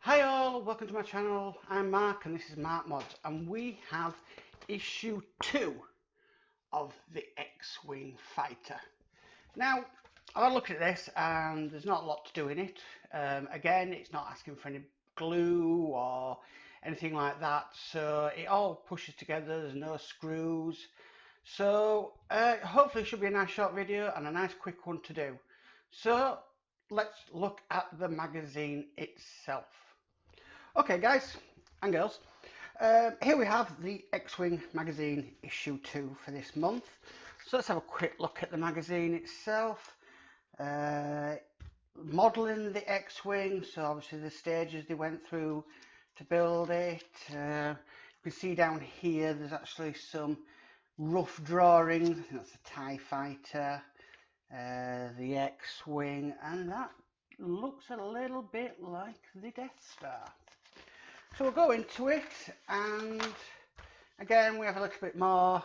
Hi all, welcome to my channel. I'm Mark and this is Mark Mods, and we have issue 2 of the X-Wing fighter. Now, I've had a look at this and there's not a lot to do in it. Again, it's not asking for any glue or anything like that, so it all pushes together, there's no screws. So hopefully it should be a nice short video and a nice quick one to do. So let's look at the magazine itself. Okay guys and girls, here we have the X-Wing magazine issue 2 for this month. So let's have a quick look at the magazine itself. Modelling the X-Wing, so obviously the stages they went through to build it. You can see down here there's actually some rough drawings. That's the TIE fighter, the X-Wing, and that looks a little bit like the Death Star. So we'll go into it, and again we have a little bit more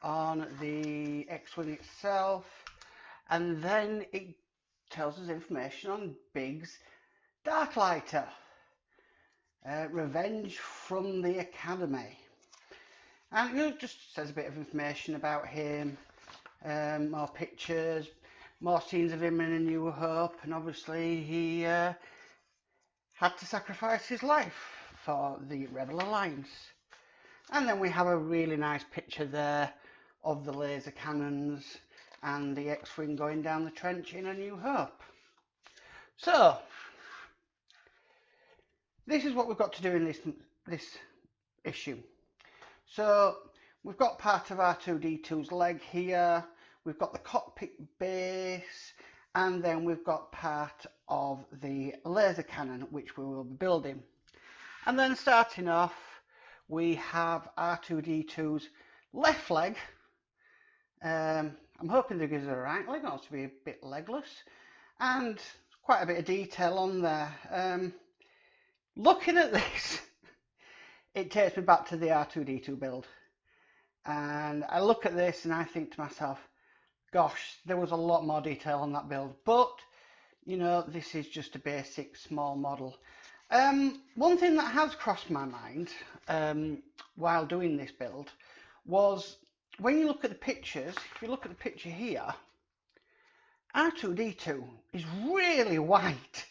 on the X-Wing itself, and then it tells us information on Biggs Darklighter, Revenge from the Academy, and it just says a bit of information about him, more pictures, more scenes of him in A New Hope, and obviously he had to sacrifice his life for the Rebel Alliance. And then we have a really nice picture there of the laser cannons and the X-Wing going down the trench in A New Hope. So this is what we've got to do in this issue. So we've got part of R2-D2's leg here, we've got the cockpit base, and then we've got part of the laser cannon which we will be building. And then starting off, we have R2-D2's left leg. I'm hoping they give us a right leg, not to be a bit legless, and quite a bit of detail on there. Looking at this, it takes me back to the R2-D2 build, and I look at this and I think to myself, gosh, there was a lot more detail on that build, but you know, this is just a basic small model. One thing that has crossed my mind while doing this build was when you look at the pictures, if you look at the picture here, R2-D2 is really white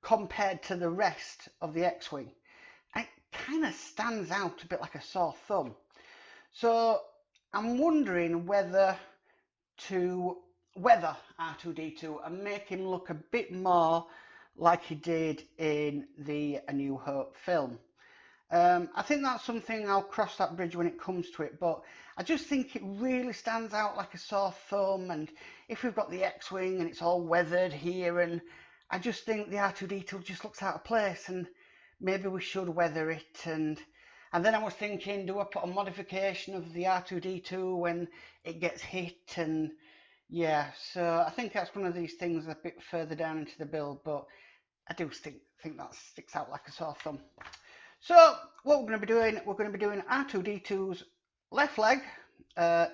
compared to the rest of the X-Wing. It kind of stands out a bit like a sore thumb. So I'm wondering whether to weather R2-D2 and make him look a bit more like he did in the A New Hope film. I think that's something, I'll cross that bridge when it comes to it, but I just think it really stands out like a sore thumb. And if we've got the X-Wing and it's all weathered here, and I just think the R2-D2 just looks out of place, and maybe we should weather it. And then I was thinking, do I put a modification of the R2-D2 when it gets hit? And yeah, so I think that's one of these things a bit further down into the build, but I do think that sticks out like a sore thumb. So what we're going to be doing, R2-D2's left leg,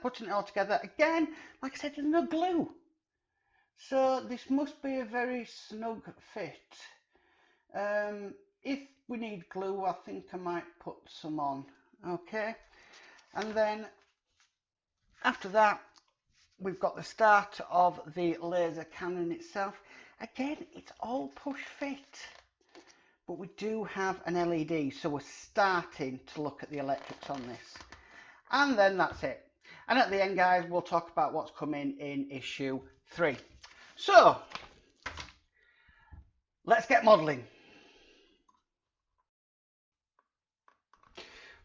putting it all together. Again, like I said, there's no glue, so this must be a very snug fit. If we need glue, I think I might put some on. Okay, and then after that, we've got the start of the laser cannon itself. Again, it's all push fit, but we do have an LED, so we're starting to look at the electrics on this. And then that's it. And at the end, guys, we'll talk about what's coming in issue 3. So let's get modelling.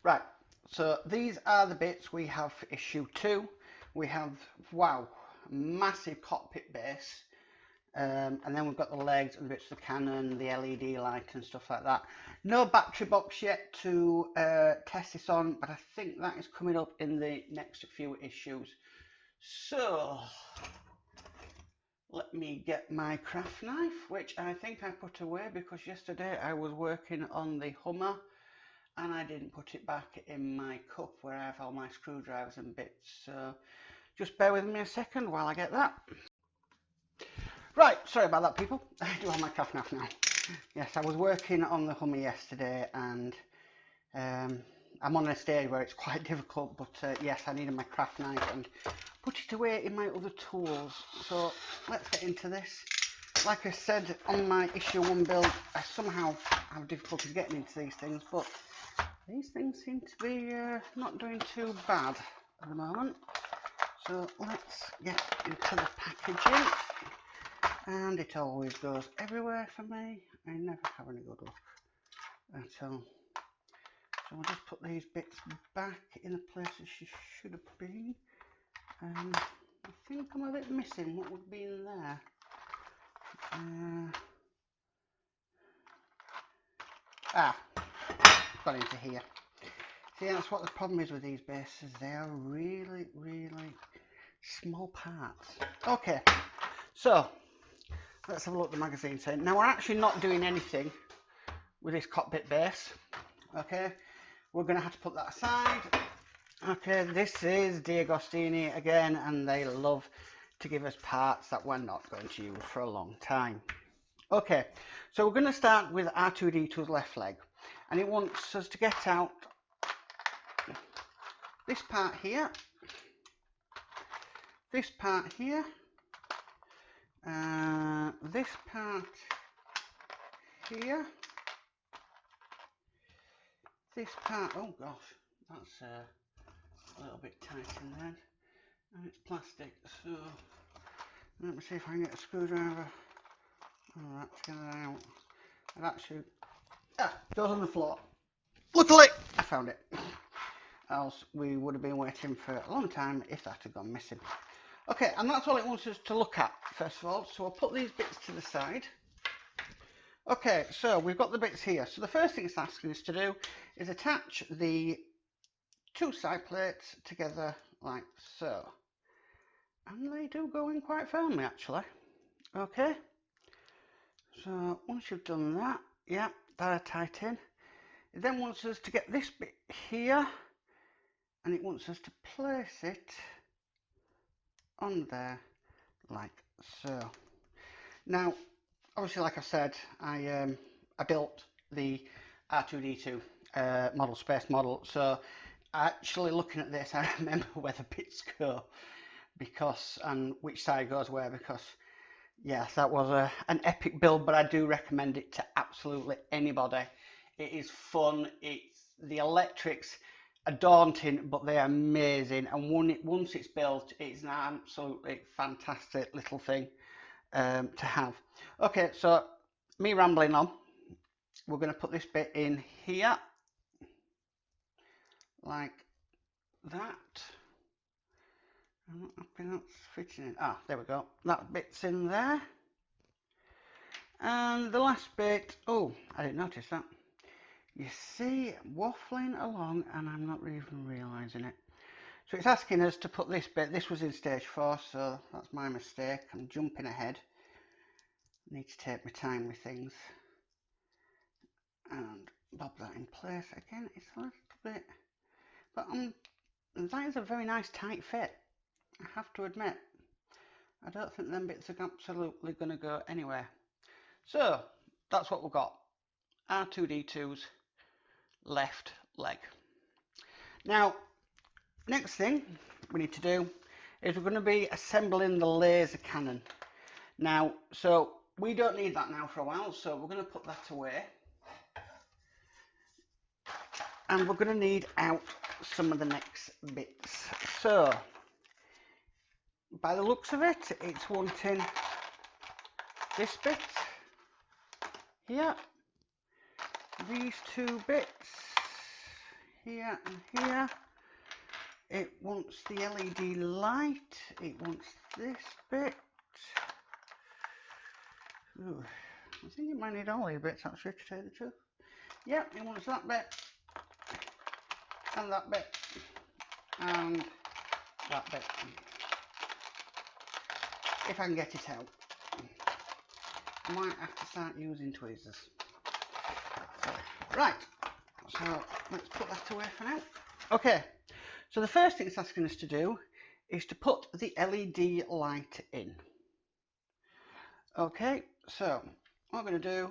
Right, so these are the bits we have for issue 2. We have, wow, massive cockpit base, and then we've got the legs and the bits of the cannon, the LED light and stuff like that. No battery box yet to test this on, but I think that is coming up in the next few issues. So let me get my craft knife, which I think I put away because yesterday I was working on the Hummer and I didn't put it back in my cup where I have all my screwdrivers and bits. So just bear with me a second while I get that. Right, sorry about that, people. I do have my craft knife now. Yes, I was working on the Hummer yesterday, and I'm on a stage where it's quite difficult, but yes, I needed my craft knife and put it away in my other tools. So let's get into this. Like I said on my issue 1 build, I somehow have difficulty getting into these things, but these things seem to be not doing too bad at the moment. So let's get into the packaging, and it always goes everywhere for me. I never have any good luck at all. So I'll just put these bits back in the places she should have been. I think I'm a bit missing what would be in there. Got into here. See, that's what the problem is with these bases. They are really, really small parts. Okay, so let's have a look at the magazine saying. Now we're actually not doing anything with this cockpit base. Okay, we're going to have to put that aside. Okay, this is D'Agostini again, and they love to give us parts that we're not going to use for a long time. Okay, so we're going to start with R2-D2's left leg, and it wants us to get out this part here, this part here, this part here, this part, oh gosh, that's a little bit tight in there, and it's plastic, so let me see if I can get a screwdriver. All right, let's get it out. And actually, goes on the floor. Luckily, I found it. Else we would have been waiting for a long time if that had gone missing. Okay, and that's all it wants us to look at, first of all. So I'll put these bits to the side. Okay, so we've got the bits here. So the first thing it's asking us to do is attach the 2 side plates together like so. And they do go in quite firmly, actually. Okay. So once you've done that, yeah, that'll tight in. It then wants us to get this bit here, and it wants us to place it on there like so. Now, obviously, like I said, I built the R2-D2 model, space model, so actually looking at this, I remember where the bits go, because, and which side goes where, because yes, that was an epic build, but I do recommend it to absolutely anybody. It is fun. The electrics are daunting, but they are amazing. And once it's built, it's an absolutely fantastic little thing to have. Okay, so me rambling on. We're going to put this bit in here, like that. I'm not happy that's fitting in. Ah, there we go. That bit's in there. And the last bit, oh, I didn't notice that. You see, waffling along and I'm not even realising it. So it's asking us to put this bit, this was in stage 4, so that's my mistake. I'm jumping ahead. I need to take my time with things. And bob that in place again. It's a little bit, but that is a very nice tight fit, I have to admit. I don't think them bits are absolutely going to go anywhere. So that's what we've got. R2-D2's left leg. Now, next thing we need to do is we're going to be assembling the laser cannon. Now, so we don't need that now for a while, so we're going to put that away. And we're going to need out some of the next bits. So, by the looks of it, it's wanting this bit here, these 2 bits here and here. It wants the LED light, it wants this bit. Ooh, I think it might need all these bits actually, to tell you the truth. Yep, it wants that bit, and that bit, and that bit. If I can get it out. I might have to start using tweezers. Right, so let's put that away for now. Okay, so the first thing it's asking us to do is to put the LED light in. Okay, so what I'm going to do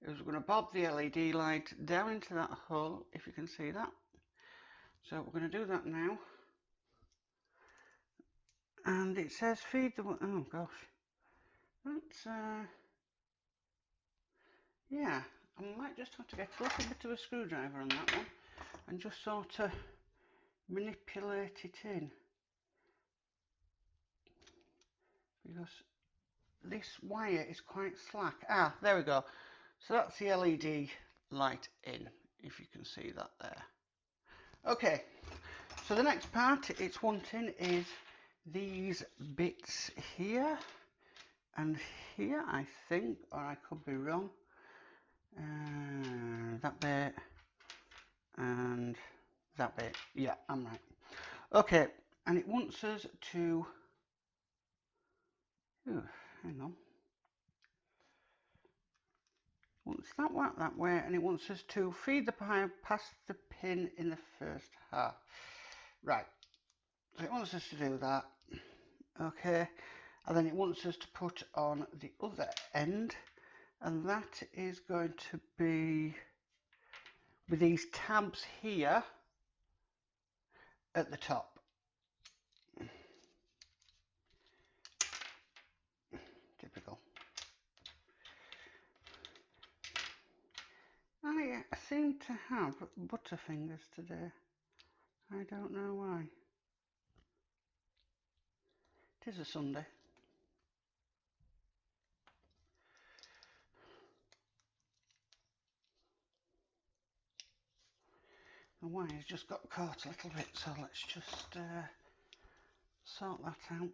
is we're going to bob the LED light down into that hole, if you can see that. So we're going to do that now. And it says feed the, oh gosh, that's, yeah, I might just have to get a little bit of a screwdriver on that one and just sort of manipulate it in. Because this wire is quite slack. Ah, there we go. So that's the LED light in, if you can see that there. Okay, so the next part it's wanting is these bits here and here, I think, or I could be wrong. That bit and that bit. Yeah, I'm right. Okay, and it wants us to, oh, hang on. Wants that way, and it wants us to feed the pipe past the pin in the first half. Right, so it wants us to do that. Okay, and then it wants us to put on the other end, and that is going to be with these tabs here at the top. Typical. I seem to have butterfingers today. I don't know why. It is a Sunday. The wire's just got caught a little bit, so let's just sort that out.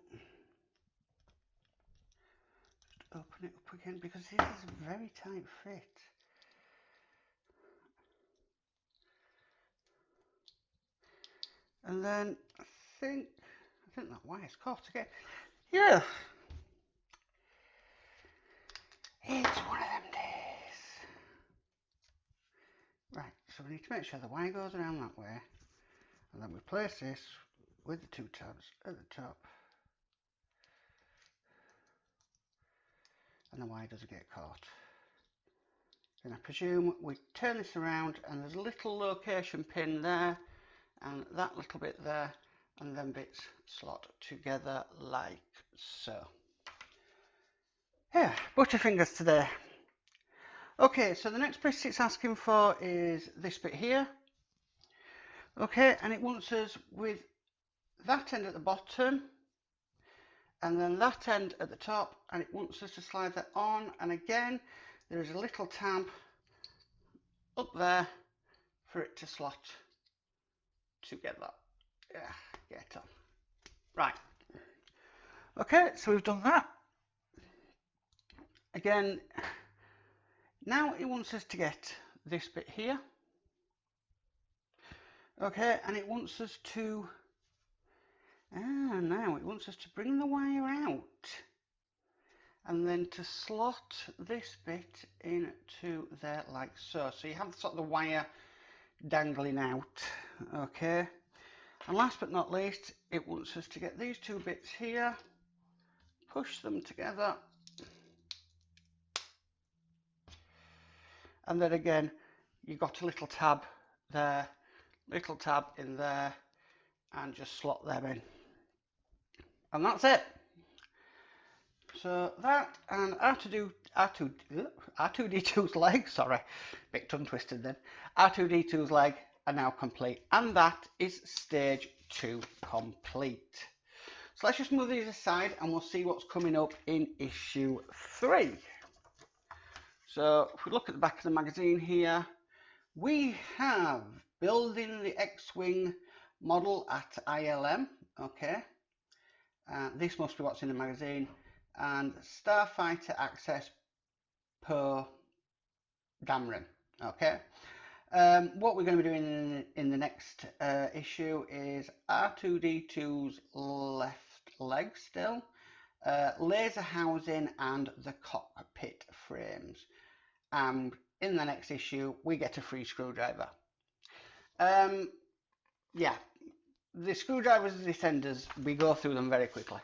Just open it up again because this is a very tight fit. And then I think that wire's caught again. Yeah. It's one of them days. Right, so we need to make sure the wire goes around that way. And then we place this with the two tabs at the top. And the wire doesn't get caught. Then I presume we turn this around and there's a little location pin there and that little bit there, and then bits slot together like so. Yeah, butterfingers today. Okay, so the next bit it's asking for is this bit here. Okay, and it wants us with that end at the bottom and then that end at the top, and it wants us to slide that on, and again there is a little tab up there for it to slot together. Yeah, get on. Right. Okay, so we've done that. Again, now it wants us to get this bit here. Okay, and it wants us to, now it wants us to bring the wire out and then to slot this bit into there like so. So you have sort of the wire dangling out. Okay, and last but not least, it wants us to get these two bits here, push them together, and then again you've got a little tab there, little tab in there, and just slot them in, and that's it. So that and R2D2's leg, sorry, bit tongue twisted then, R2D2's leg are now complete, and that is stage 2 complete. So let's just move these aside and we'll see what's coming up in issue 3. So if we look at the back of the magazine here, we have Building the X-Wing Model at ILM. Okay, this must be what's in the magazine, and Starfighter Access per Dameron. Okay, what we're going to be doing in the next issue is R2D2's left leg still, laser housing and the cockpit frames. And in the next issue we get a free screwdriver. Yeah, the screwdrivers and descenders, we go through them very quickly.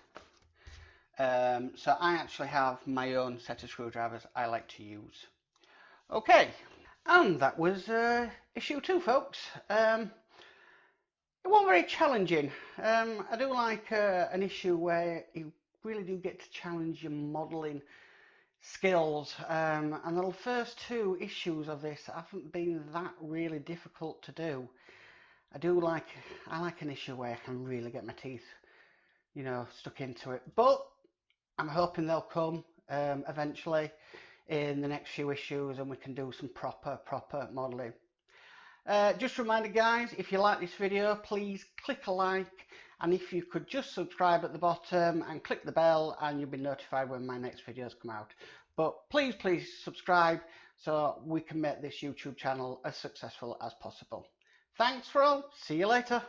So I actually have my own set of screwdrivers I like to use. Okay, and that was issue 2, folks. It wasn't very challenging. I do like an issue where you really do get to challenge your modelling skills. And the first 2 issues of this haven't been that really difficult to do. I like an issue where I can really get my teeth, stuck into it. But I'm hoping they'll come eventually in the next few issues, and we can do some proper modelling. Just a reminder, guys, if you like this video, please click a like, and if you could just subscribe at the bottom and click the bell, and you'll be notified when my next videos come out. But please subscribe so we can make this YouTube channel as successful as possible. Thanks for all. See you later.